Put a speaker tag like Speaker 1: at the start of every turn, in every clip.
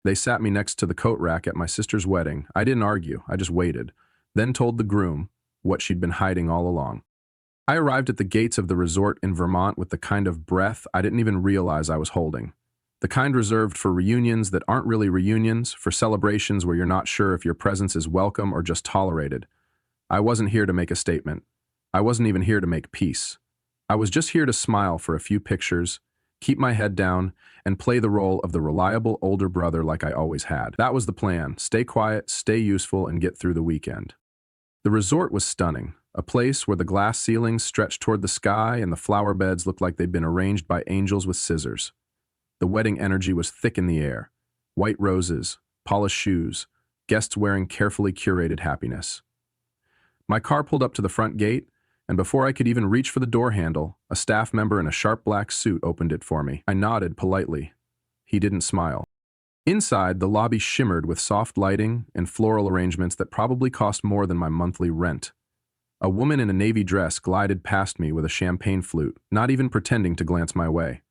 Speaker 1: They sat me next to the coat rack at my sister's wedding. I didn't argue, I just waited, then told the groom what she'd been hiding all along. I arrived at the gates of the resort in Vermont with the kind of breath I didn't even realize I was holding. The kind reserved for reunions that aren't really reunions, for celebrations where you're not sure if your presence is welcome or just tolerated. I wasn't here to make a statement. I wasn't even here to make peace. I was just here to smile for a few pictures, keep my head down, and play the role of the reliable older brother like I always had. That was the plan: stay quiet, stay useful, and get through the weekend. The resort was stunning, a place where the glass ceilings stretched toward the sky and the flower beds looked like they'd been arranged by angels with scissors. The wedding energy was thick in the air: white roses, polished shoes, guests wearing carefully curated happiness. My car pulled up to the front gate, and before I could even reach for the door handle, a staff member in a sharp black suit opened it for me. I nodded politely. He didn't smile. Inside, the lobby shimmered with soft lighting and floral arrangements that probably cost more than my monthly rent. A woman in a navy dress glided past me with a champagne flute, not even pretending to glance my way.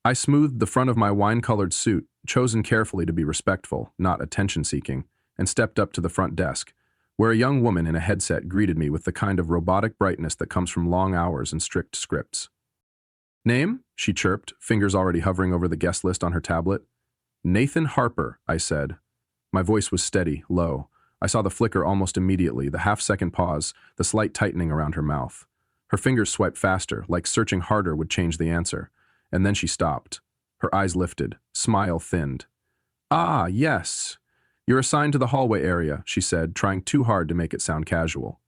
Speaker 1: I smoothed the front of my wine-colored suit, chosen carefully to be respectful, not attention-seeking, and stepped up to the front desk, where a young woman in a headset greeted me with the kind of robotic brightness that comes from long hours and strict scripts. "Name?" she chirped, fingers already hovering over the guest list on her tablet. "Nathan Harper," I said. My voice was steady, low. I saw the flicker almost immediately, the half-second pause, the slight tightening around her mouth. Her fingers swiped faster, like searching harder would change the answer. And then she stopped. Her eyes lifted, smile thinned. "Ah, yes. You're assigned to the hallway area," she said, trying too hard to make it sound casual.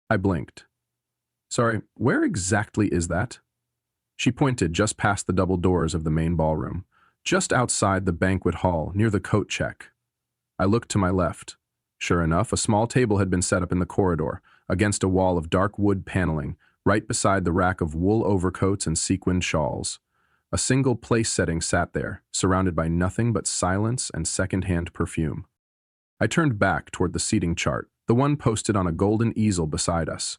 Speaker 1: I blinked. "Sorry, where exactly is that?" She pointed just past the double doors of the main ballroom, just outside the banquet hall, near the coat check. I looked to my left. Sure enough, a small table had been set up in the corridor, against a wall of dark wood paneling, right beside the rack of wool overcoats and sequined shawls. A single place setting sat there, surrounded by nothing but silence and second-hand perfume. I turned back toward the seating chart, the one posted on a golden easel beside us.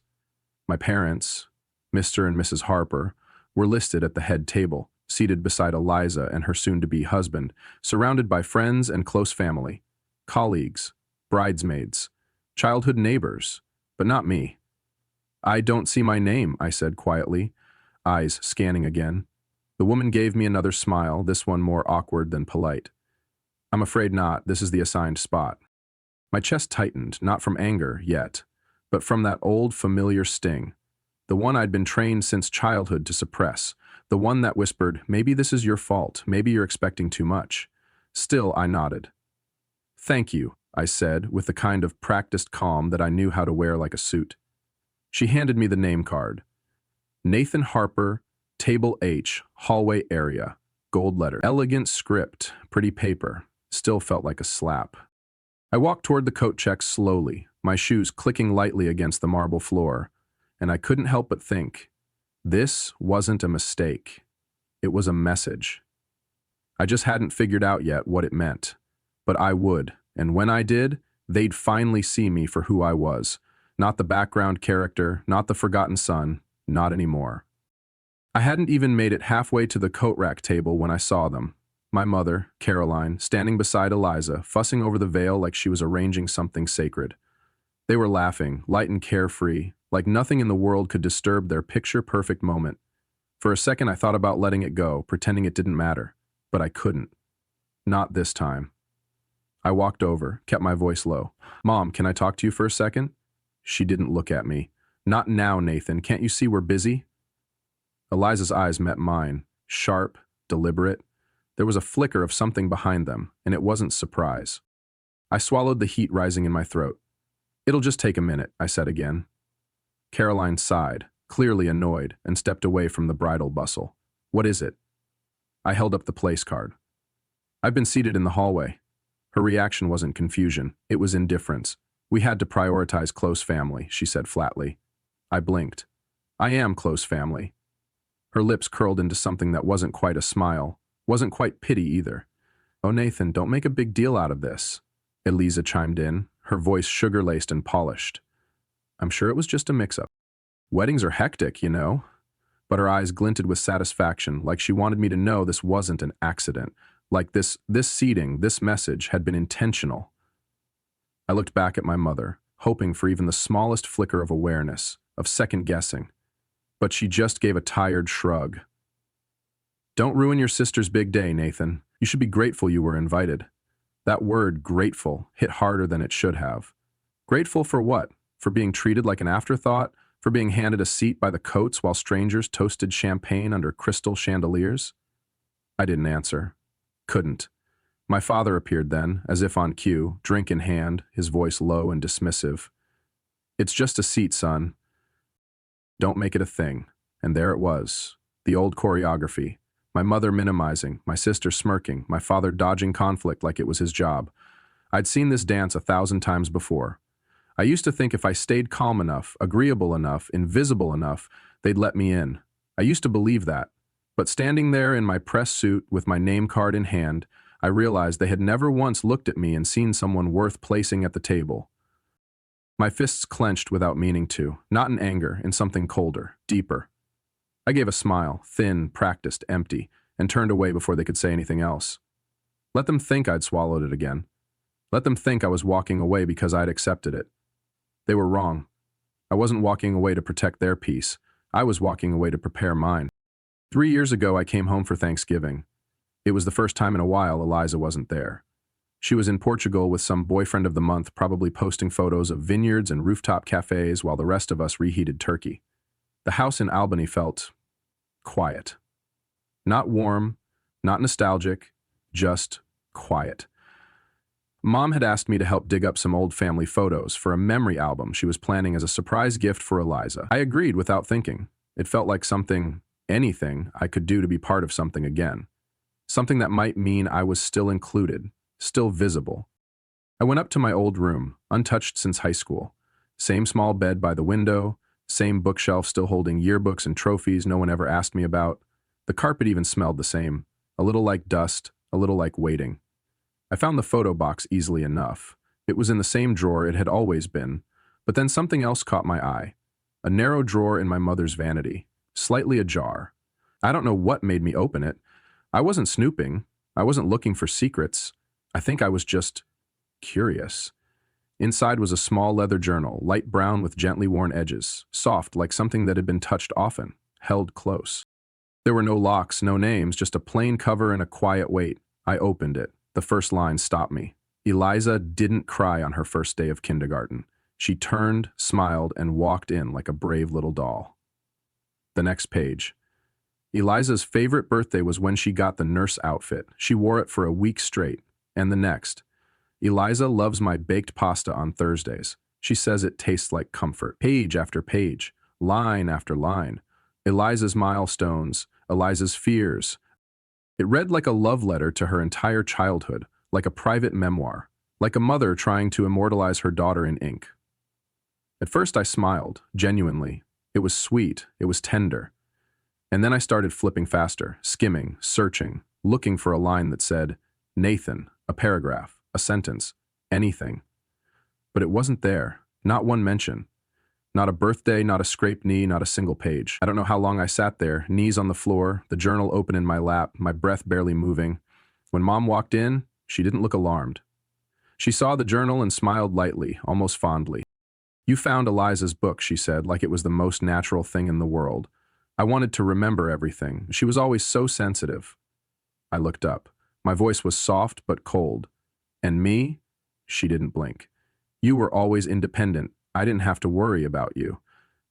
Speaker 1: My parents, Mr. and Mrs. Harper, were listed at the head table, seated beside Eliza and her soon-to-be husband, surrounded by friends and close family, colleagues, bridesmaids, childhood neighbors, but not me. "I don't see my name," I said quietly, eyes scanning again. The woman gave me another smile, this one more awkward than polite. "I'm afraid not. This is the assigned spot." My chest tightened, not from anger yet, but from that old familiar sting, the one I'd been trained since childhood to suppress, the one that whispered, "Maybe this is your fault, maybe you're expecting too much." Still, I nodded. "Thank you," I said, with the kind of practiced calm that I knew how to wear like a suit. She handed me the name card. "Nathan Harper, Table H, hallway area," gold letter. Elegant script, pretty paper, still felt like a slap. I walked toward the coat check slowly, my shoes clicking lightly against the marble floor, and I couldn't help but think, this wasn't a mistake. It was a message. I just hadn't figured out yet what it meant, but I would, and when I did, they'd finally see me for who I was. Not the background character, not the forgotten son, not anymore. I hadn't even made it halfway to the coat rack table when I saw them. My mother, Caroline, standing beside Eliza, fussing over the veil like she was arranging something sacred. They were laughing, light and carefree, like nothing in the world could disturb their picture-perfect moment. For a second I thought about letting it go, pretending it didn't matter, but I couldn't. Not this time. I walked over, kept my voice low. "Mom, can I talk to you for a second?" She didn't look at me. "Not now, Nathan. Can't you see we're busy?" Eliza's eyes met mine, sharp, deliberate. There was a flicker of something behind them, and it wasn't surprise. I swallowed the heat rising in my throat. "It'll just take a minute," I said again. Caroline sighed, clearly annoyed, and stepped away from the bridal bustle. "What is it?" I held up the place card. "I've been seated in the hallway." Her reaction wasn't confusion, it was indifference. "We had to prioritize close family," she said flatly. I blinked. "I am close family." Her lips curled into something that wasn't quite a smile, wasn't quite pity either. "Oh, Nathan, don't make a big deal out of this," Eliza chimed in, her voice sugar-laced and polished. "I'm sure it was just a mix-up. Weddings are hectic, you know." But her eyes glinted with satisfaction, like she wanted me to know this wasn't an accident, Like this seating, this message had been intentional. I looked back at my mother, hoping for even the smallest flicker of awareness, of second guessing. But she just gave a tired shrug. Don't ruin your sister's big day, Nathan. You should be grateful you were invited. That word, grateful, hit harder than it should have. Grateful for what? For being treated like an afterthought? For being handed a seat by the Coates while strangers toasted champagne under crystal chandeliers? I didn't answer. Couldn't. My father appeared then, as if on cue, drink in hand, his voice low and dismissive. It's just a seat, son. Don't make it a thing. And there it was. The old choreography. My mother minimizing, my sister smirking, my father dodging conflict like it was his job. I'd seen this dance 1,000 times before. I used to think if I stayed calm enough, agreeable enough, invisible enough, they'd let me in. I used to believe that. But standing there in my press suit with my name card in hand, I realized they had never once looked at me and seen someone worth placing at the table. My fists clenched without meaning to, not in anger, in something colder, deeper. I gave a smile, thin, practiced, empty, and turned away before they could say anything else. Let them think I'd swallowed it again. Let them think I was walking away because I'd accepted it. They were wrong. I wasn't walking away to protect their peace. I was walking away to prepare mine. 3 years ago, I came home for Thanksgiving. It was the first time in a while Eliza wasn't there. She was in Portugal with some boyfriend of the month, probably posting photos of vineyards and rooftop cafes while the rest of us reheated turkey. The house in Albany felt quiet. Not warm, not nostalgic, just quiet. Mom had asked me to help dig up some old family photos for a memory album she was planning as a surprise gift for Eliza. I agreed without thinking. It felt like anything I could do to be part of something again. Something that might mean I was still included, still visible. I went up to my old room, untouched since high school. Same small bed by the window, same bookshelf still holding yearbooks and trophies no one ever asked me about. The carpet even smelled the same, a little like dust, a little like waiting. I found the photo box easily enough. It was in the same drawer it had always been, but then something else caught my eye. A narrow drawer in my mother's vanity, slightly ajar. I don't know what made me open it. I wasn't snooping. I wasn't looking for secrets. I think I was just curious. Inside was a small leather journal, light brown with gently worn edges, soft like something that had been touched often, held close. There were no locks, no names, just a plain cover and a quiet weight. I opened it. The first line stopped me. Eliza didn't cry on her first day of kindergarten. She turned, smiled, and walked in like a brave little doll. The next page. Eliza's favorite birthday was when she got the nurse outfit. She wore it for a week straight. And the next. Eliza loves my baked pasta on Thursdays. She says it tastes like comfort. Page after page, line after line. Eliza's milestones, Eliza's fears. It read like a love letter to her entire childhood, like a private memoir, like a mother trying to immortalize her daughter in ink. At first I smiled, genuinely. It was sweet, it was tender. And then I started flipping faster, skimming, searching, looking for a line that said, Nathan, a paragraph, a sentence, anything. But it wasn't there, not one mention. Not a birthday, not a scraped knee, not a single page. I don't know how long I sat there, knees on the floor, the journal open in my lap, my breath barely moving. When Mom walked in, she didn't look alarmed. She saw the journal and smiled lightly, almost fondly. You found Eliza's book, she said, like it was the most natural thing in the world. I wanted to remember everything. She was always so sensitive. I looked up. My voice was soft but cold. And me? She didn't blink. You were always independent. I didn't have to worry about you.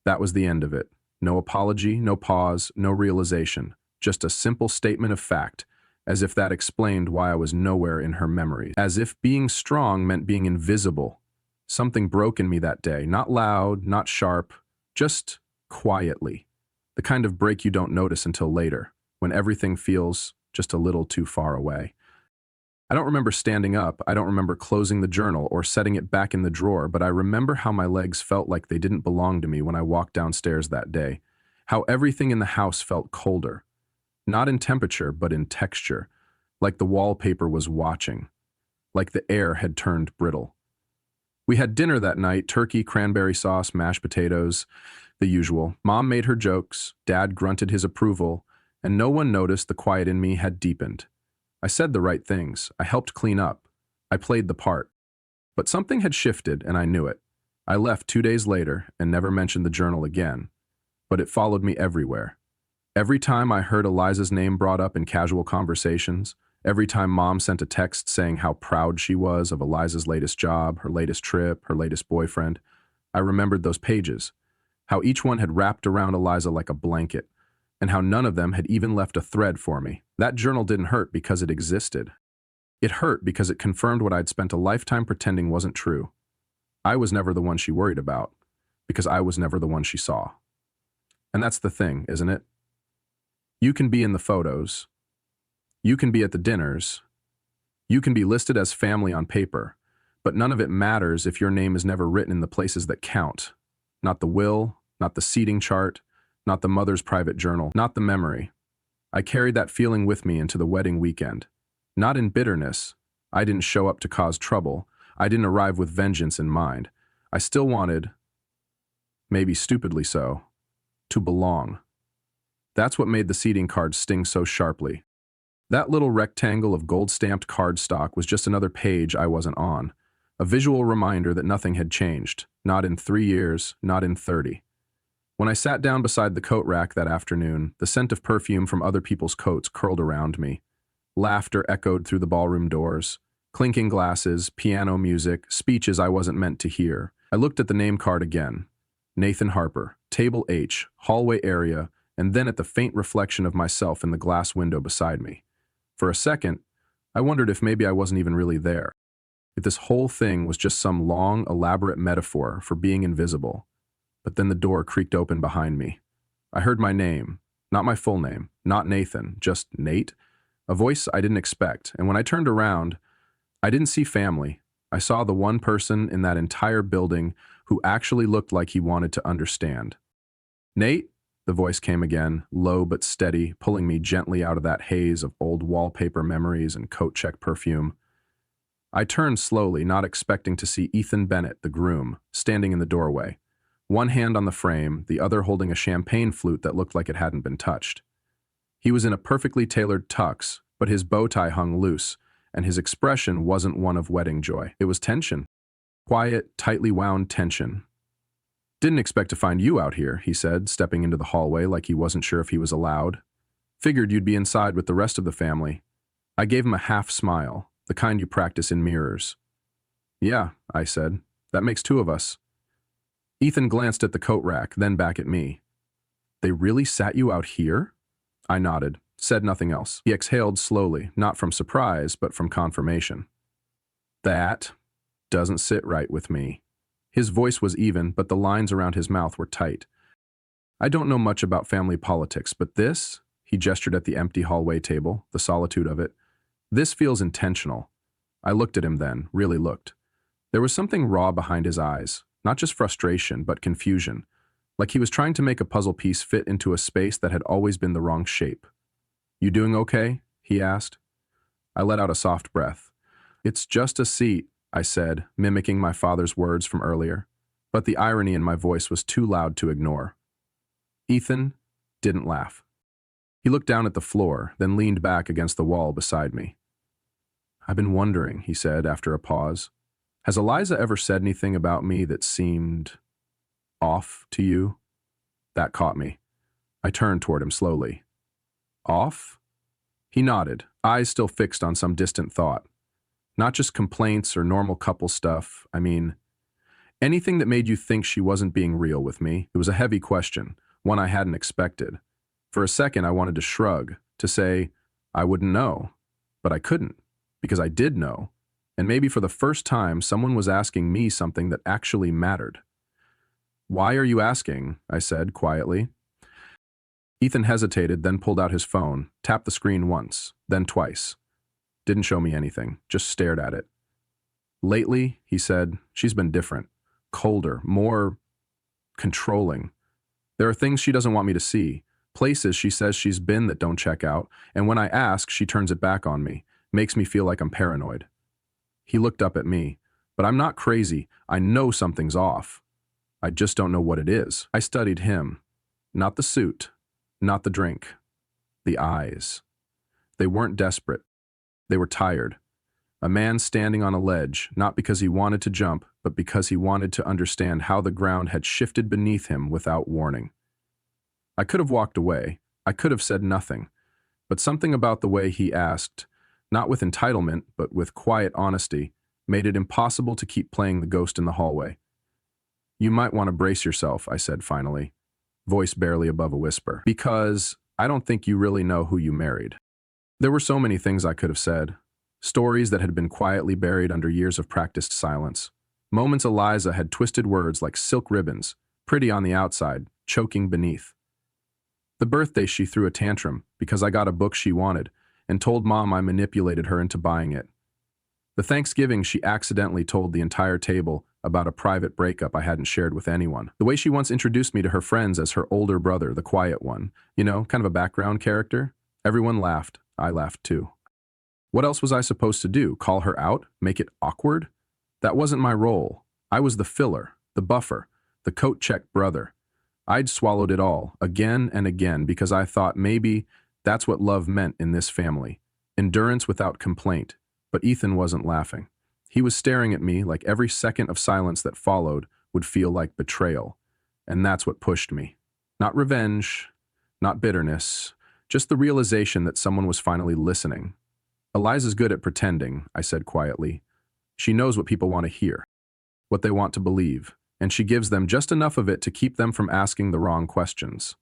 Speaker 1: That was the end of it. No apology, no pause, no realization. Just a simple statement of fact, as if that explained why I was nowhere in her memory. As if being strong meant being invisible. Something broke in me that day, not loud, not sharp, just quietly. The kind of break you don't notice until later, when everything feels just a little too far away. I don't remember standing up, I don't remember closing the journal or setting it back in the drawer, but I remember how my legs felt like they didn't belong to me when I walked downstairs that day. How everything in the house felt colder. Not in temperature, but in texture. Like the wallpaper was watching. Like the air had turned brittle. We had dinner that night, turkey, cranberry sauce, mashed potatoes, the usual. Mom made her jokes, Dad grunted his approval, and no one noticed the quiet in me had deepened. I said the right things. I helped clean up. I played the part. But something had shifted, and I knew it. I left 2 days later and never mentioned the journal again. But it followed me everywhere. Every time I heard Eliza's name brought up in casual conversations, every time Mom sent a text saying how proud she was of Eliza's latest job, her latest trip, her latest boyfriend, I remembered those pages, how each one had wrapped around Eliza like a blanket, and how none of them had even left a thread for me. That journal didn't hurt because it existed. It hurt because it confirmed what I'd spent a lifetime pretending wasn't true. I was never the one she worried about, because I was never the one she saw. And that's the thing, isn't it? You can be in the photos. You can be at the dinners. You can be listed as family on paper, but none of it matters if your name is never written in the places that count. Not the will, not the seating chart, not the mother's private journal, not the memory. I carried that feeling with me into the wedding weekend. Not in bitterness. I didn't show up to cause trouble. I didn't arrive with vengeance in mind. I still wanted, maybe stupidly so, to belong. That's what made the seating cards sting so sharply. That little rectangle of gold-stamped cardstock was just another page I wasn't on, a visual reminder that nothing had changed, not in 3 years, not in 30. When I sat down beside the coat rack that afternoon, the scent of perfume from other people's coats curled around me. Laughter echoed through the ballroom doors. Clinking glasses, piano music, speeches I wasn't meant to hear. I looked at the name card again. Nathan Harper, Table H, hallway area, and then at the faint reflection of myself in the glass window beside me. For a second, I wondered if maybe I wasn't even really there. If this whole thing was just some long, elaborate metaphor for being invisible. But then the door creaked open behind me. I heard my name, not my full name, not Nathan, just Nate, a voice I didn't expect, and when I turned around, I didn't see family. I saw the one person in that entire building who actually looked like he wanted to understand. Nate? The voice came again, low but steady, pulling me gently out of that haze of old wallpaper memories and coat check perfume. I turned slowly, not expecting to see Ethan Bennett, the groom, standing in the doorway. One hand on the frame, the other holding a champagne flute that looked like it hadn't been touched. He was in a perfectly tailored tux, but his bow tie hung loose, and his expression wasn't one of wedding joy. It was tension. Quiet, tightly wound tension. "Didn't expect to find you out here," he said, stepping into the hallway like he wasn't sure if he was allowed. "Figured you'd be inside with the rest of the family." I gave him a half smile, the kind you practice in mirrors. "Yeah," I said. "That makes 2 of us." Ethan glanced at the coat rack, then back at me. "They really sat you out here?" I nodded, said nothing else. He exhaled slowly, not from surprise, but from confirmation. "That doesn't sit right with me." His voice was even, but the lines around his mouth were tight. "I don't know much about family politics, but this," he gestured at the empty hallway table, the solitude of it, "this feels intentional." I looked at him then, really looked. There was something raw behind his eyes, not just frustration, but confusion, like he was trying to make a puzzle piece fit into a space that had always been the wrong shape. "You doing okay?" he asked. I let out a soft breath. "It's just a seat," I said, mimicking my father's words from earlier, but the irony in my voice was too loud to ignore. Ethan didn't laugh. He looked down at the floor, then leaned back against the wall beside me. "I've been wondering," he said after a pause, "has Eliza ever said anything about me that seemed off to you?" That caught me. I turned toward him slowly. "Off?" He nodded, eyes still fixed on some distant thought. "Not just complaints or normal couple stuff. I mean, anything that made you think she wasn't being real with me." It was a heavy question, one I hadn't expected. For a second, I wanted to shrug, to say, I wouldn't know. But I couldn't, because I did know. And maybe for the first time, someone was asking me something that actually mattered. "Why are you asking?" I said quietly. Ethan hesitated, then pulled out his phone, tapped the screen once, then twice. Didn't show me anything, just stared at it. "Lately," he said, "she's been different. Colder, more controlling. There are things she doesn't want me to see, places she says she's been that don't check out, and when I ask, she turns it back on me, makes me feel like I'm paranoid." He looked up at me. "But I'm not crazy. I know something's off. I just don't know what it is." I studied him. Not the suit, not the drink. The eyes. They weren't desperate. They were tired. A man standing on a ledge, not because he wanted to jump, but because he wanted to understand how the ground had shifted beneath him without warning. I could have walked away. I could have said nothing. But something about the way he asked, not with entitlement, but with quiet honesty, made it impossible to keep playing the ghost in the hallway. "You might want to brace yourself," I said finally, voice barely above a whisper, "because I don't think you really know who you married." There were so many things I could have said. Stories that had been quietly buried under years of practiced silence. Moments Eliza had twisted words like silk ribbons, pretty on the outside, choking beneath. The birthday she threw a tantrum because I got a book she wanted and told Mom I manipulated her into buying it. The Thanksgiving she accidentally told the entire table about a private breakup I hadn't shared with anyone. The way she once introduced me to her friends as her older brother, the quiet one. You know, kind of a background character. Everyone laughed. I laughed too. What else was I supposed to do? Call her out? Make it awkward? That wasn't my role. I was the filler, the buffer, the coat-check brother. I'd swallowed it all, again and again, because I thought maybe that's what love meant in this family. Endurance without complaint. But Ethan wasn't laughing. He was staring at me like every second of silence that followed would feel like betrayal. And that's what pushed me. Not revenge, not bitterness, just the realization that someone was finally listening. "Eliza's good at pretending," I said quietly. "She knows what people want to hear, what they want to believe, and she gives them just enough of it to keep them from asking the wrong questions."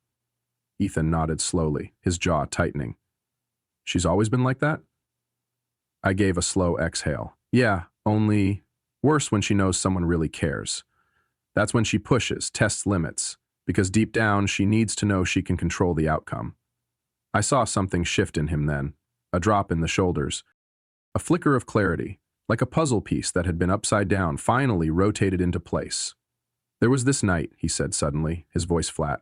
Speaker 1: Ethan nodded slowly, his jaw tightening. "She's always been like that?" I gave a slow exhale. "Yeah, only worse when she knows someone really cares. That's when she pushes, tests limits, because deep down she needs to know she can control the outcome." I saw something shift in him then, a drop in the shoulders, a flicker of clarity, like a puzzle piece that had been upside down finally rotated into place. "There was this night," he said suddenly, his voice flat.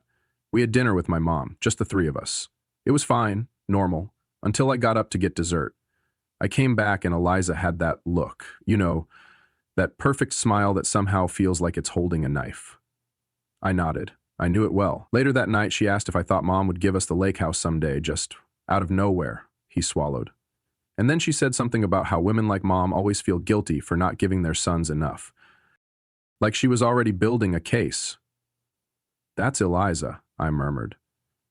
Speaker 1: "We had dinner with my mom, just the three of us. It was fine, normal, until I got up to get dessert. I came back and Eliza had that look, you know, that perfect smile that somehow feels like it's holding a knife." I nodded. I knew it well. Later that night, she asked if I thought Mom would give us the lake house someday, just out of nowhere. He swallowed. And then she said something about how women like Mom always feel guilty for not giving their sons enough. Like she was already building a case. "That's Eliza," I murmured.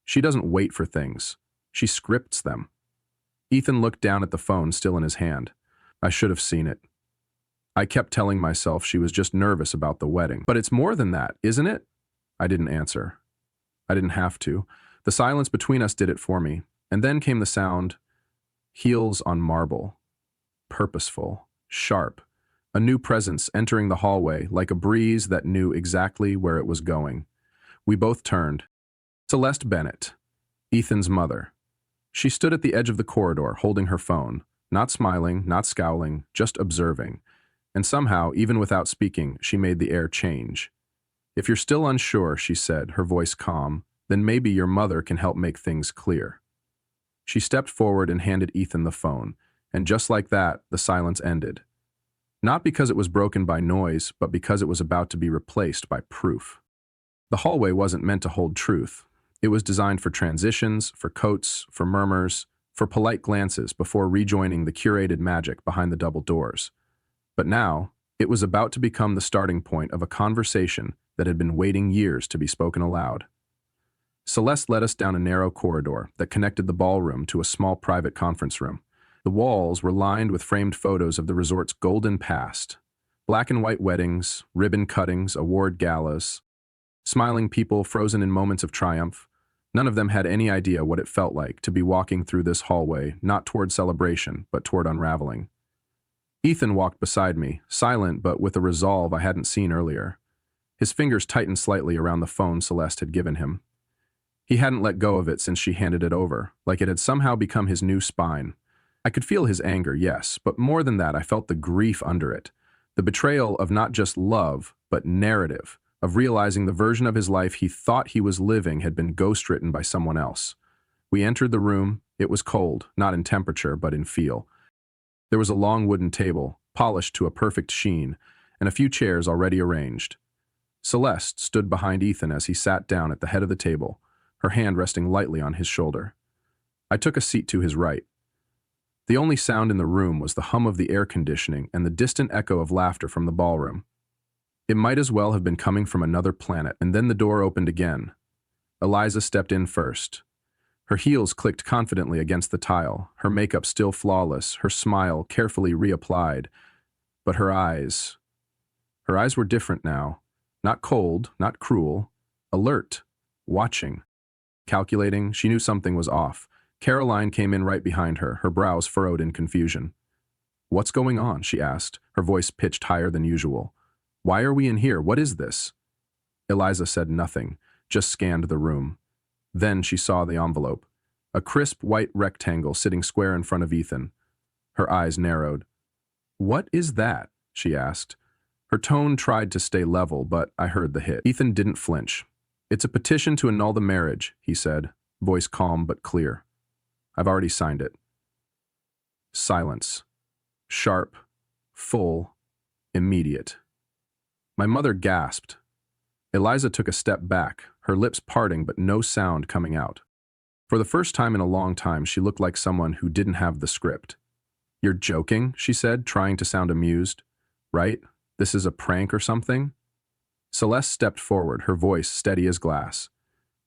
Speaker 1: "She doesn't wait for things. She scripts them." Ethan looked down at the phone still in his hand. I should have seen it. I kept telling myself she was just nervous about the wedding. "But it's more than that, isn't it?" I didn't answer. I didn't have to. The silence between us did it for me. And then came the sound, heels on marble. Purposeful, sharp, a new presence entering the hallway like a breeze that knew exactly where it was going. We both turned. Celeste Bennett, Ethan's mother. She stood at the edge of the corridor, holding her phone, not smiling, not scowling, just observing. And somehow, even without speaking, she made the air change. "If you're still unsure," she said, her voice calm, "then maybe your mother can help make things clear." She stepped forward and handed Ethan the phone, and just like that, the silence ended. Not because it was broken by noise, but because it was about to be replaced by proof. The hallway wasn't meant to hold truth. It was designed for transitions, for coats, for murmurs, for polite glances before rejoining the curated magic behind the double doors. But now, it was about to become the starting point of a conversation that had been waiting years to be spoken aloud. Celeste led us down a narrow corridor that connected the ballroom to a small private conference room. The walls were lined with framed photos of the resort's golden past. Black and white weddings, ribbon cuttings, award galas, smiling people frozen in moments of triumph. None of them had any idea what it felt like to be walking through this hallway, not toward celebration, but toward unraveling. Ethan walked beside me, silent but with a resolve I hadn't seen earlier. His fingers tightened slightly around the phone Celeste had given him. He hadn't let go of it since she handed it over, like it had somehow become his new spine. I could feel his anger, yes, but more than that, I felt the grief under it. The betrayal of not just love, but narrative, of realizing the version of his life he thought he was living had been ghostwritten by someone else. We entered the room. It was cold, not in temperature, but in feel. There was a long wooden table, polished to a perfect sheen, and a few chairs already arranged. Celeste stood behind Ethan as he sat down at the head of the table, her hand resting lightly on his shoulder. I took a seat to his right. The only sound in the room was the hum of the air conditioning and the distant echo of laughter from the ballroom. It might as well have been coming from another planet, and then the door opened again. Eliza stepped in first. Her heels clicked confidently against the tile, her makeup still flawless, her smile carefully reapplied. But her eyes were different now. Not cold, not cruel, alert, watching. Calculating, she knew something was off. Caroline came in right behind her, her brows furrowed in confusion. "What's going on?" she asked, her voice pitched higher than usual. "Why are we in here? What is this?" Eliza said nothing, just scanned the room. Then she saw the envelope. A crisp white rectangle sitting square in front of Ethan. Her eyes narrowed. "What is that?" she asked. Her tone tried to stay level, but I heard the hit. Ethan didn't flinch. "It's a petition to annul the marriage," he said, voice calm but clear. "I've already signed it." Silence. Sharp, full, immediate. My mother gasped. Eliza took a step back, her lips parting but no sound coming out. For the first time in a long time, she looked like someone who didn't have the script. "You're joking," she said, trying to sound amused. "Right? This is a prank or something?" Celeste stepped forward, her voice steady as glass.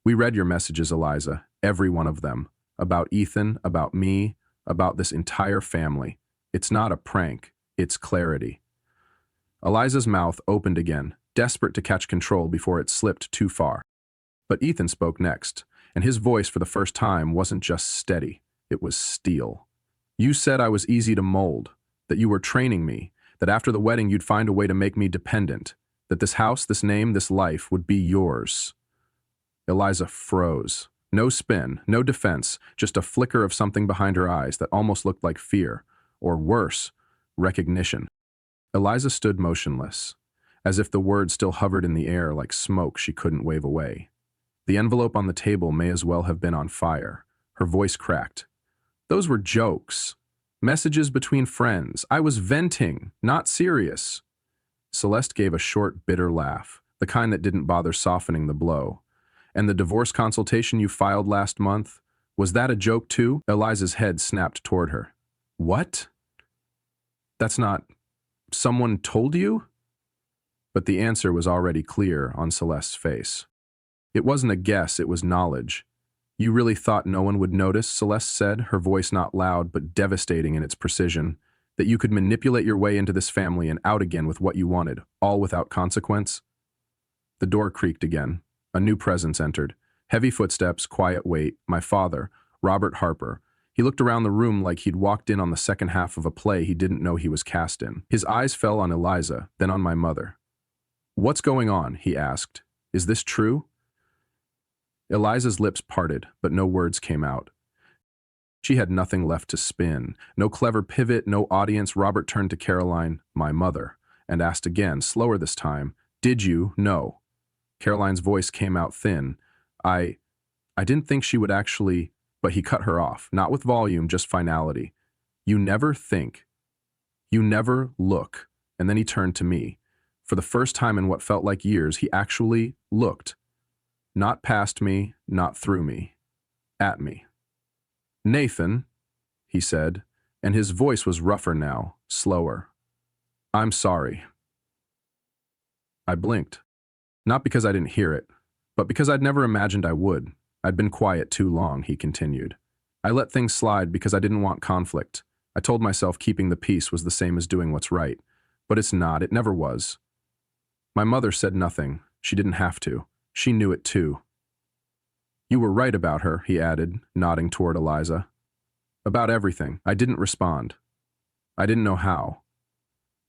Speaker 1: "We read your messages, Eliza, every one of them. About Ethan, about me, about this entire family. It's not a prank, it's clarity." Eliza's mouth opened again, desperate to catch control before it slipped too far. But Ethan spoke next, and his voice for the first time wasn't just steady, it was steel. "You said I was easy to mold, that you were training me, that after the wedding you'd find a way to make me dependent, that this house, this name, this life would be yours." Eliza froze. No spin, no defense, just a flicker of something behind her eyes that almost looked like fear, or worse, recognition. Eliza stood motionless, as if the words still hovered in the air like smoke she couldn't wave away. The envelope on the table may as well have been on fire. Her voice cracked. "Those were jokes. Messages between friends. I was venting, not serious." Celeste gave a short, bitter laugh, the kind that didn't bother softening the blow. "And the divorce consultation you filed last month, was that a joke too?" Eliza's head snapped toward her. "What? That's not... Someone told you?" But the answer was already clear on Celeste's face. It wasn't a guess, it was knowledge. "You really thought no one would notice," Celeste said, her voice not loud but devastating in its precision, "that you could manipulate your way into this family and out again with what you wanted, all without consequence?" The door creaked again. A new presence entered. Heavy footsteps, quiet weight. My father, Robert Harper. He looked around the room like he'd walked in on the second half of a play he didn't know he was cast in. His eyes fell on Eliza, then on my mother. "What's going on?" he asked. "Is this true?" Eliza's lips parted, but no words came out. She had nothing left to spin. No clever pivot, no audience. Robert turned to Caroline, my mother, and asked again, slower this time, "Did you know?" Caroline's voice came out thin. I didn't think she would actually..." But he cut her off, not with volume, just finality. "You never think. You never look." And then he turned to me. For the first time in what felt like years, he actually looked. Not past me, not through me. At me. "Nathan," he said, and his voice was rougher now, slower. "I'm sorry." I blinked. Not because I didn't hear it, but because I'd never imagined I would. I'd been quiet too long, he continued. I let things slide because I didn't want conflict. I told myself keeping the peace was the same as doing what's right. But it's not, it never was. My mother said nothing. She didn't have to. She knew it too. "You were right about her," he added, nodding toward Eliza. "About everything." I didn't respond. I didn't know how.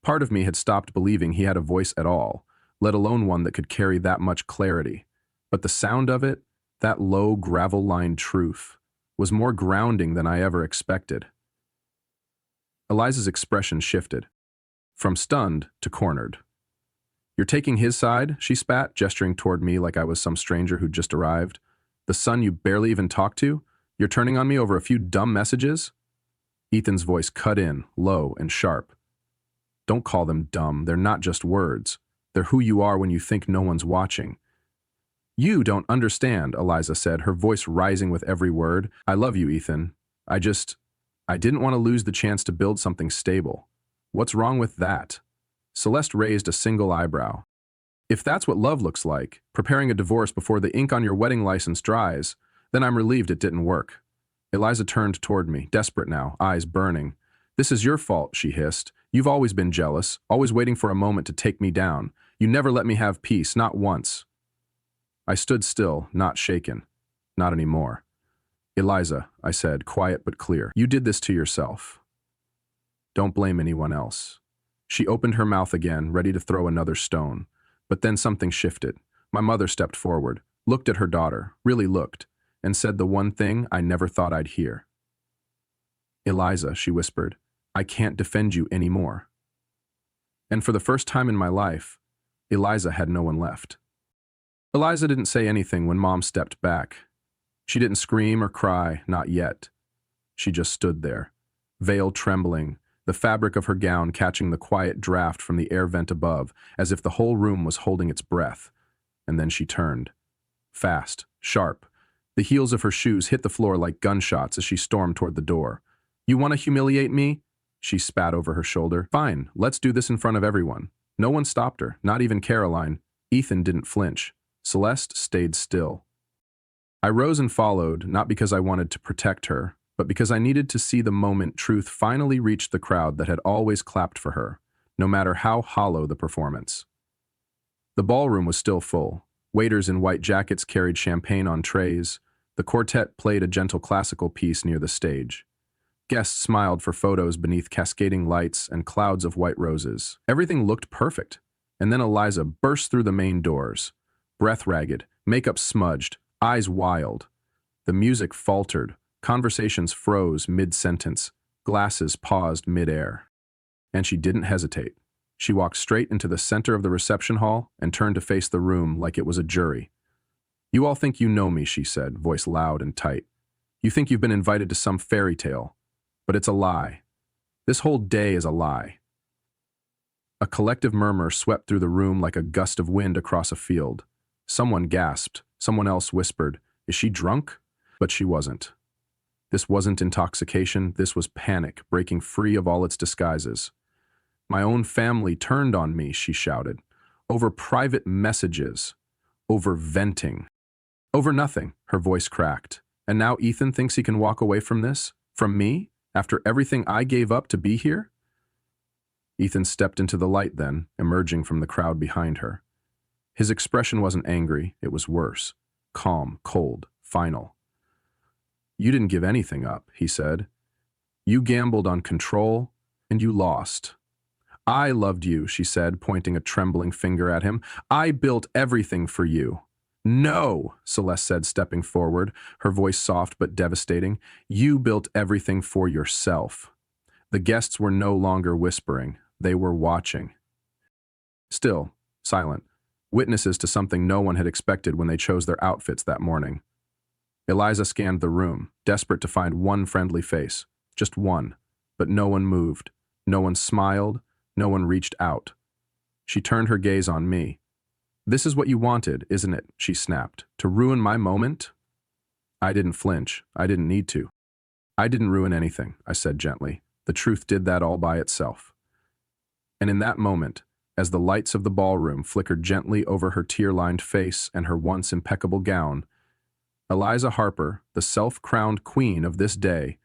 Speaker 1: Part of me had stopped believing he had a voice at all, let alone one that could carry that much clarity. But the sound of it, that low, gravel-lined truth, was more grounding than I ever expected. Eliza's expression shifted, from stunned to cornered. "You're taking his side?" she spat, gesturing toward me like I was some stranger who'd just arrived. "The son you barely even talked to? You're turning on me over a few dumb messages?" Ethan's voice cut in, low and sharp. "Don't call them dumb. They're not just words. They're who you are when you think no one's watching." "You don't understand," Eliza said, her voice rising with every word. "I love you, Ethan. I I didn't want to lose the chance to build something stable. What's wrong with that? Celeste raised a single eyebrow. If that's what love looks like, preparing a divorce before the ink on your wedding license dries, then I'm relieved it didn't work. Eliza turned toward me, desperate now, eyes burning. This is your fault, she hissed. You've always been jealous, always waiting for a moment to take me down. You never let me have peace, not once. I stood still, not shaken. Not anymore. Eliza, I said, quiet but clear, you did this to yourself. Don't blame anyone else. She opened her mouth again, ready to throw another stone. But then something shifted. My mother stepped forward, looked at her daughter, really looked, and said the one thing I never thought I'd hear. Eliza, she whispered, I can't defend you anymore. And for the first time in my life, Eliza had no one left. Eliza didn't say anything when Mom stepped back. She didn't scream or cry, not yet. She just stood there, veil trembling, the fabric of her gown catching the quiet draft from the air vent above, as if the whole room was holding its breath. And then she turned. Fast, sharp. The heels of her shoes hit the floor like gunshots as she stormed toward the door. You want to humiliate me? She spat over her shoulder. Fine, let's do this in front of everyone. No one stopped her, not even Caroline. Ethan didn't flinch. Celeste stayed still. I rose and followed, not because I wanted to protect her, but because I needed to see the moment truth finally reached the crowd that had always clapped for her, no matter how hollow the performance. The ballroom was still full. Waiters in white jackets carried champagne on trays. The quartet played a gentle classical piece near the stage. Guests smiled for photos beneath cascading lights and clouds of white roses. Everything looked perfect. And then Eliza burst through the main doors. Breath ragged, makeup smudged, eyes wild. The music faltered. Conversations froze mid-sentence. Glasses paused mid-air. And she didn't hesitate. She walked straight into the center of the reception hall and turned to face the room like it was a jury. You all think you know me, she said, voice loud and tight. You think you've been invited to some fairy tale. But it's a lie. This whole day is a lie. A collective murmur swept through the room like a gust of wind across a field. Someone gasped. Someone else whispered, "Is she drunk?" But she wasn't. This wasn't intoxication. This was panic, breaking free of all its disguises. My own family turned on me, she shouted. Over private messages. Over venting. Over nothing, her voice cracked. And now Ethan thinks he can walk away from this? From me? After everything I gave up to be here? Ethan stepped into the light then, emerging from the crowd behind her. His expression wasn't angry, it was worse. Calm, cold, final. You didn't give anything up, he said. You gambled on control, and you lost. I loved you, she said, pointing a trembling finger at him. I built everything for you. No, Celeste said, stepping forward, her voice soft but devastating. You built everything for yourself. The guests were no longer whispering. They were watching. Still, silent, witnesses to something no one had expected when they chose their outfits that morning. Eliza scanned the room, desperate to find one friendly face. Just one. But no one moved. No one smiled. No one reached out. She turned her gaze on me. This is what you wanted, isn't it? She snapped. To ruin my moment? I didn't flinch. I didn't need to. I didn't ruin anything, I said gently. The truth did that all by itself. And in that moment, as the lights of the ballroom flickered gently over her tear-lined face and her once impeccable gown, Eliza Harper, the self-crowned queen of this day,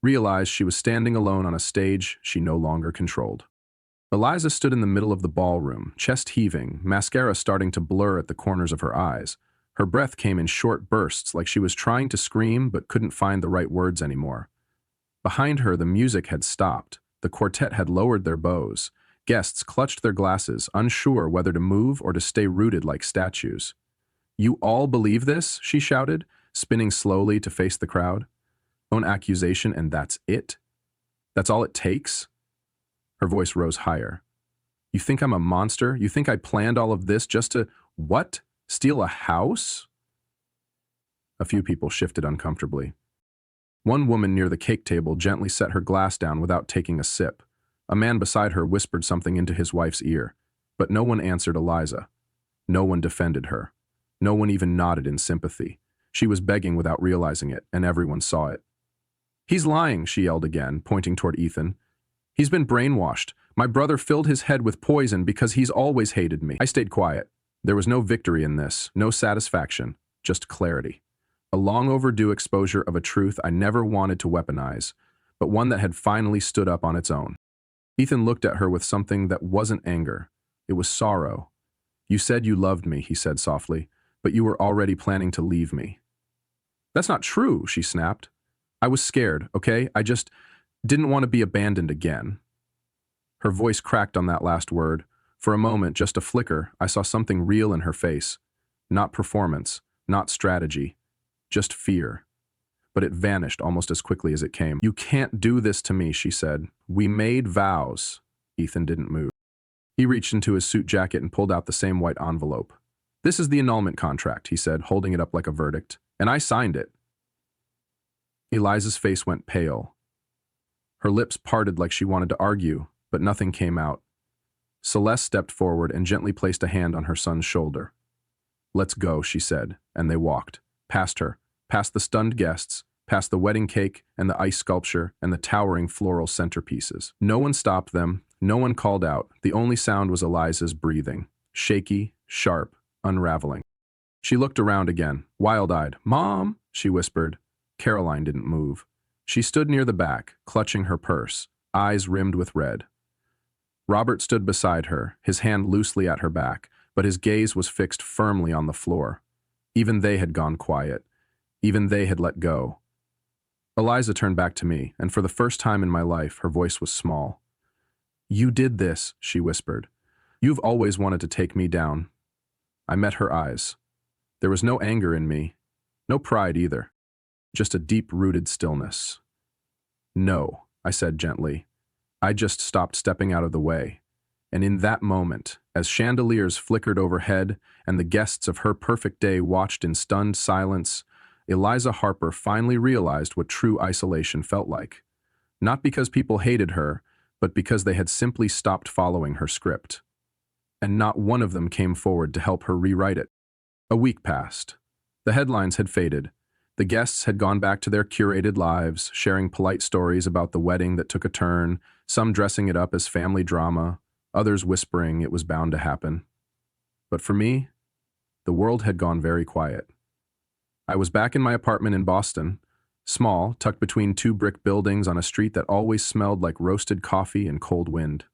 Speaker 1: realized she was standing alone on a stage she no longer controlled. Eliza stood in the middle of the ballroom, chest heaving, mascara starting to blur at the corners of her eyes. Her breath came in short bursts like she was trying to scream but couldn't find the right words anymore. Behind her, the music had stopped. The quartet had lowered their bows. Guests clutched their glasses, unsure whether to move or to stay rooted like statues. You all believe this? She shouted, spinning slowly to face the crowd. Own accusation and that's it? That's all it takes? Her voice rose higher. You think I'm a monster? You think I planned all of this just to, what? Steal a house? A few people shifted uncomfortably. One woman near the cake table gently set her glass down without taking a sip. A man beside her whispered something into his wife's ear, but no one answered Eliza. No one defended her. No one even nodded in sympathy. She was begging without realizing it, and everyone saw it. He's lying, she yelled again, pointing toward Ethan. He's been brainwashed. My brother filled his head with poison because he's always hated me. I stayed quiet. There was no victory in this, no satisfaction, just clarity. A long overdue exposure of a truth I never wanted to weaponize, but one that had finally stood up on its own. Ethan looked at her with something that wasn't anger. It was sorrow. You said you loved me, he said softly, but you were already planning to leave me. That's not true, she snapped. I was scared, okay? I just didn't want to be abandoned again. Her voice cracked on that last word. For a moment, just a flicker, I saw something real in her face. Not performance, not strategy, just fear. But it vanished almost as quickly as it came. You can't do this to me, she said. We made vows. Ethan didn't move. He reached into his suit jacket and pulled out the same white envelope. This is the annulment contract, he said, holding it up like a verdict. And I signed it. Eliza's face went pale. Her lips parted like she wanted to argue, but nothing came out. Celeste stepped forward and gently placed a hand on her son's shoulder. Let's go, she said, and they walked, past her, past the stunned guests, past the wedding cake and the ice sculpture and the towering floral centerpieces. No one stopped them, no one called out. The only sound was Eliza's breathing, shaky, sharp, unraveling. She looked around again, wild-eyed. Mom, she whispered. Caroline didn't move. She stood near the back, clutching her purse, eyes rimmed with red. Robert stood beside her, his hand loosely at her back, but his gaze was fixed firmly on the floor. Even they had gone quiet. Even they had let go. Eliza turned back to me, and for the first time in my life, her voice was small. You did this, she whispered. You've always wanted to take me down. I met her eyes. There was no anger in me, no pride either, just a deep-rooted stillness. No, I said gently. I just stopped stepping out of the way. And in that moment, as chandeliers flickered overhead and the guests of her perfect day watched in stunned silence, Eliza Harper finally realized what true isolation felt like. Not because people hated her, but because they had simply stopped following her script. And not one of them came forward to help her rewrite it. A week passed. The headlines had faded. The guests had gone back to their curated lives, sharing polite stories about the wedding that took a turn, some dressing it up as family drama, others whispering it was bound to happen. But for me, the world had gone very quiet. I was back in my apartment in Boston, small, tucked between two brick buildings on a street that always smelled like roasted coffee and cold wind.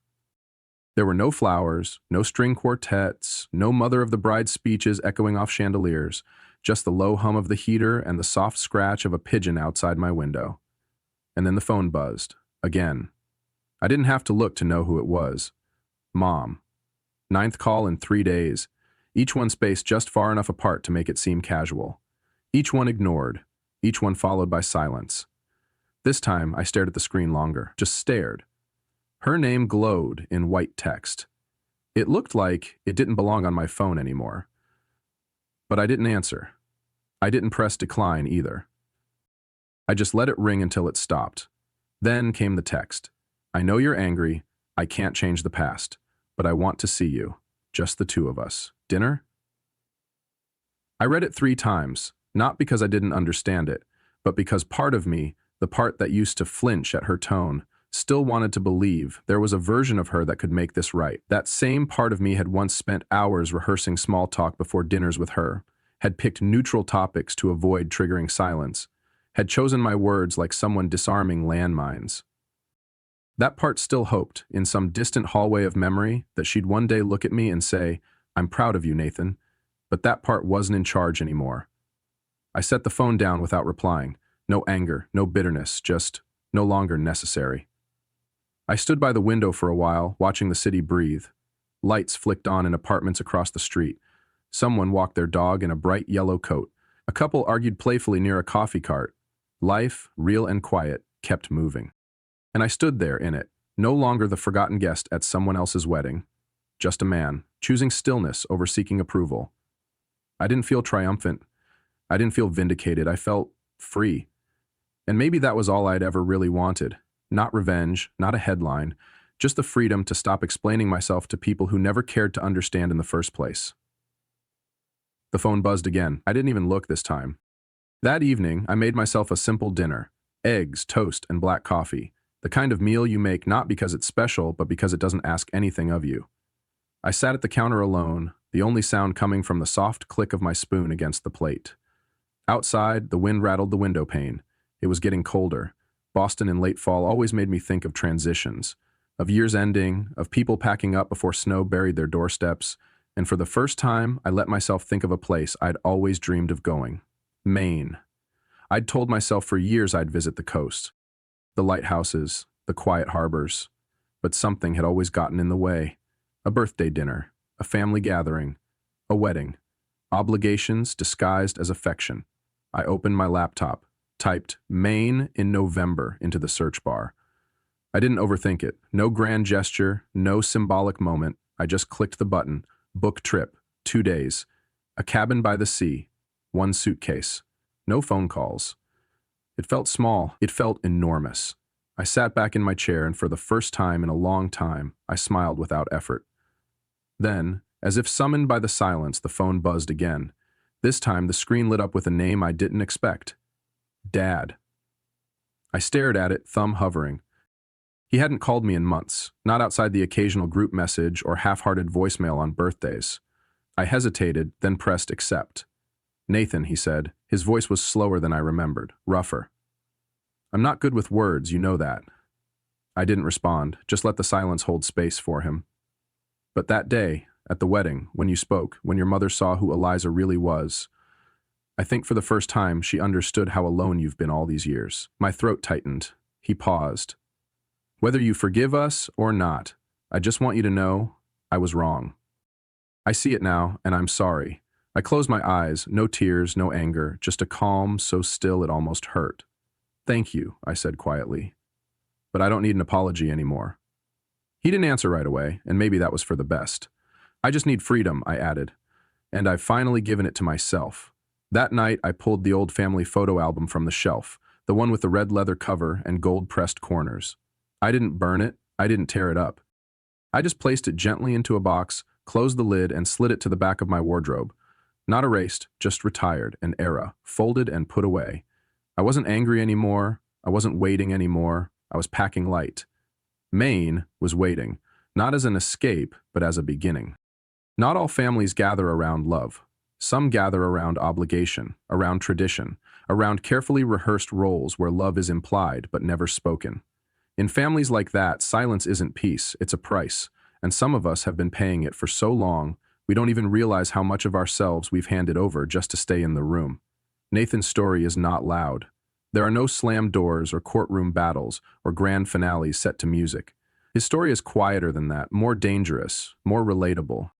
Speaker 1: There were no flowers, no string quartets, no mother of the bride speeches echoing off chandeliers, just the low hum of the heater and the soft scratch of a pigeon outside my window. And then the phone buzzed, again. I didn't have to look to know who it was. Mom. 9th call in 3 days, each one spaced just far enough apart to make it seem casual. Each one ignored, each one followed by silence. This time, I stared at the screen longer, just stared. Her name glowed in white text. It looked like it didn't belong on my phone anymore. But I didn't answer. I didn't press decline either. I just let it ring until it stopped. Then came the text. I know you're angry. I can't change the past. But I want to see you. Just the two of us. Dinner? I read it 3 times, not because I didn't understand it, but because part of me, the part that used to flinch at her tone, still wanted to believe there was a version of her that could make this right. That same part of me had once spent hours rehearsing small talk before dinners with her, had picked neutral topics to avoid triggering silence, had chosen my words like someone disarming landmines. That part still hoped, in some distant hallway of memory, that she'd one day look at me and say, I'm proud of you, Nathan. But that part wasn't in charge anymore. I set the phone down without replying. No anger, no bitterness, just no longer necessary. I stood by the window for a while, watching the city breathe. Lights flicked on in apartments across the street. Someone walked their dog in a bright yellow coat. A couple argued playfully near a coffee cart. Life, real and quiet, kept moving. And I stood there in it, no longer the forgotten guest at someone else's wedding. Just a man, choosing stillness over seeking approval. I didn't feel triumphant. I didn't feel vindicated. I felt free. And maybe that was all I'd ever really wanted. Not revenge, not a headline, just the freedom to stop explaining myself to people who never cared to understand in the first place. The phone buzzed again. I didn't even look this time. That evening, I made myself a simple dinner. Eggs, toast, and black coffee. The kind of meal you make not because it's special, but because it doesn't ask anything of you. I sat at the counter alone, the only sound coming from the soft click of my spoon against the plate. Outside, the wind rattled the window pane. It was getting colder. Boston in late fall always made me think of transitions, of years ending, of people packing up before snow buried their doorsteps, and for the first time, I let myself think of a place I'd always dreamed of going. Maine. I'd told myself for years I'd visit the coast, the lighthouses, the quiet harbors, but something had always gotten in the way. A birthday dinner, a family gathering, a wedding, obligations disguised as affection. I opened my laptop, typed Maine in November into the search bar. I didn't overthink it. No grand gesture, no symbolic moment. I just clicked the button, book trip, 2 days, a cabin by the sea, 1 suitcase, no phone calls. It felt small, it felt enormous. I sat back in my chair and for the first time in a long time, I smiled without effort. Then, as if summoned by the silence, the phone buzzed again. This time, the screen lit up with a name I didn't expect. Dad. I stared at it, thumb hovering. He hadn't called me in months, not outside the occasional group message or half-hearted voicemail on birthdays. I hesitated, then pressed accept. Nathan, he said. His voice was slower than I remembered, rougher. I'm not good with words, you know that. I didn't respond, just let the silence hold space for him. But that day, at the wedding, when you spoke, when your mother saw who Eliza really was, I think for the first time she understood how alone you've been all these years. My throat tightened. He paused. Whether you forgive us or not, I just want you to know I was wrong. I see it now, and I'm sorry. I closed my eyes, no tears, no anger, just a calm so still it almost hurt. Thank you, I said quietly. But I don't need an apology anymore. He didn't answer right away, and maybe that was for the best. I just need freedom, I added. And I've finally given it to myself. That night, I pulled the old family photo album from the shelf, the one with the red leather cover and gold-pressed corners. I didn't burn it, I didn't tear it up. I just placed it gently into a box, closed the lid, and slid it to the back of my wardrobe. Not erased, just retired, an era, folded and put away. I wasn't angry anymore, I wasn't waiting anymore, I was packing light. Maine was waiting, not as an escape, but as a beginning. Not all families gather around love. Some gather around obligation, around tradition, around carefully rehearsed roles where love is implied but never spoken. In families like that, silence isn't peace, it's a price, and some of us have been paying it for so long, we don't even realize how much of ourselves we've handed over just to stay in the room. Nathan's story is not loud. There are no slammed doors or courtroom battles or grand finales set to music. His story is quieter than that, more dangerous, more relatable.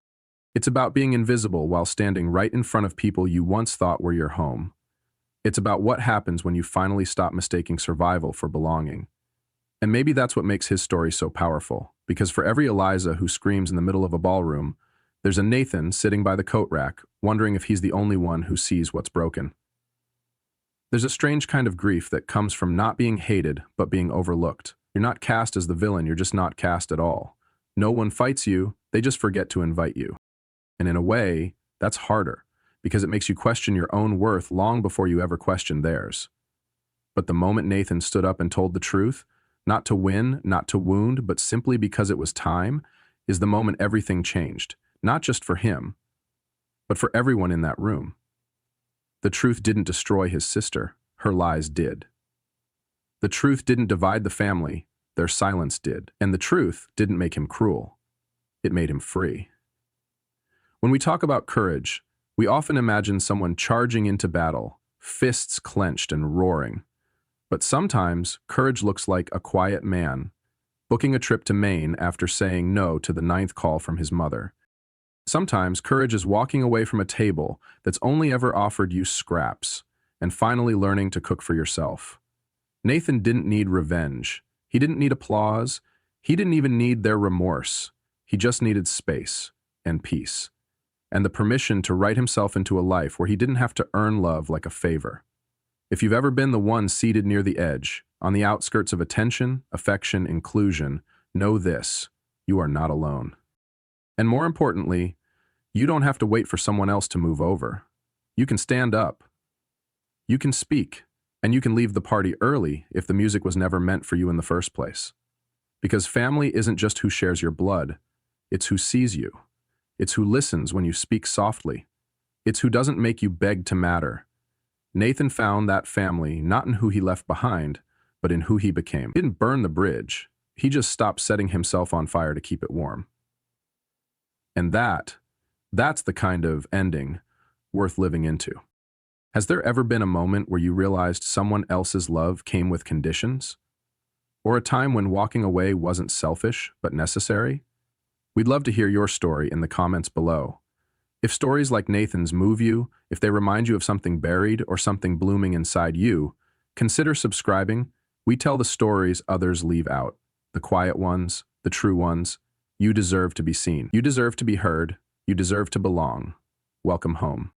Speaker 1: It's about being invisible while standing right in front of people you once thought were your home. It's about what happens when you finally stop mistaking survival for belonging. And maybe that's what makes his story so powerful, because for every Eliza who screams in the middle of a ballroom, there's a Nathan sitting by the coat rack, wondering if he's the only one who sees what's broken. There's a strange kind of grief that comes from not being hated, but being overlooked. You're not cast as the villain, you're just not cast at all. No one fights you, they just forget to invite you. And in a way, that's harder, because it makes you question your own worth long before you ever question theirs. But the moment Nathan stood up and told the truth, not to win, not to wound, but simply because it was time, is the moment everything changed, not just for him, but for everyone in that room. The truth didn't destroy his sister, her lies did. The truth didn't divide the family, their silence did. And the truth didn't make him cruel, it made him free. When we talk about courage, we often imagine someone charging into battle, fists clenched and roaring. But sometimes, courage looks like a quiet man, booking a trip to Maine after saying no to the 9th call from his mother. Sometimes, courage is walking away from a table that's only ever offered you scraps, and finally learning to cook for yourself. Nathan didn't need revenge. He didn't need applause. He didn't even need their remorse. He just needed space and peace, and the permission to write himself into a life where he didn't have to earn love like a favor. If you've ever been the one seated near the edge, on the outskirts of attention, affection, inclusion, know this: you are not alone. And more importantly, you don't have to wait for someone else to move over. You can stand up. You can speak. And you can leave the party early if the music was never meant for you in the first place. Because family isn't just who shares your blood, it's who sees you. It's who listens when you speak softly. It's who doesn't make you beg to matter. Nathan found that family not in who he left behind, but in who he became. He didn't burn the bridge. He just stopped setting himself on fire to keep it warm. And that's the kind of ending worth living into. Has there ever been a moment where you realized someone else's love came with conditions? Or a time when walking away wasn't selfish, but necessary? We'd love to hear your story in the comments below. If stories like Nathan's move you, if they remind you of something buried or something blooming inside you, consider subscribing. We tell the stories others leave out. The quiet ones, the true ones. You deserve to be seen. You deserve to be heard. You deserve to belong. Welcome home.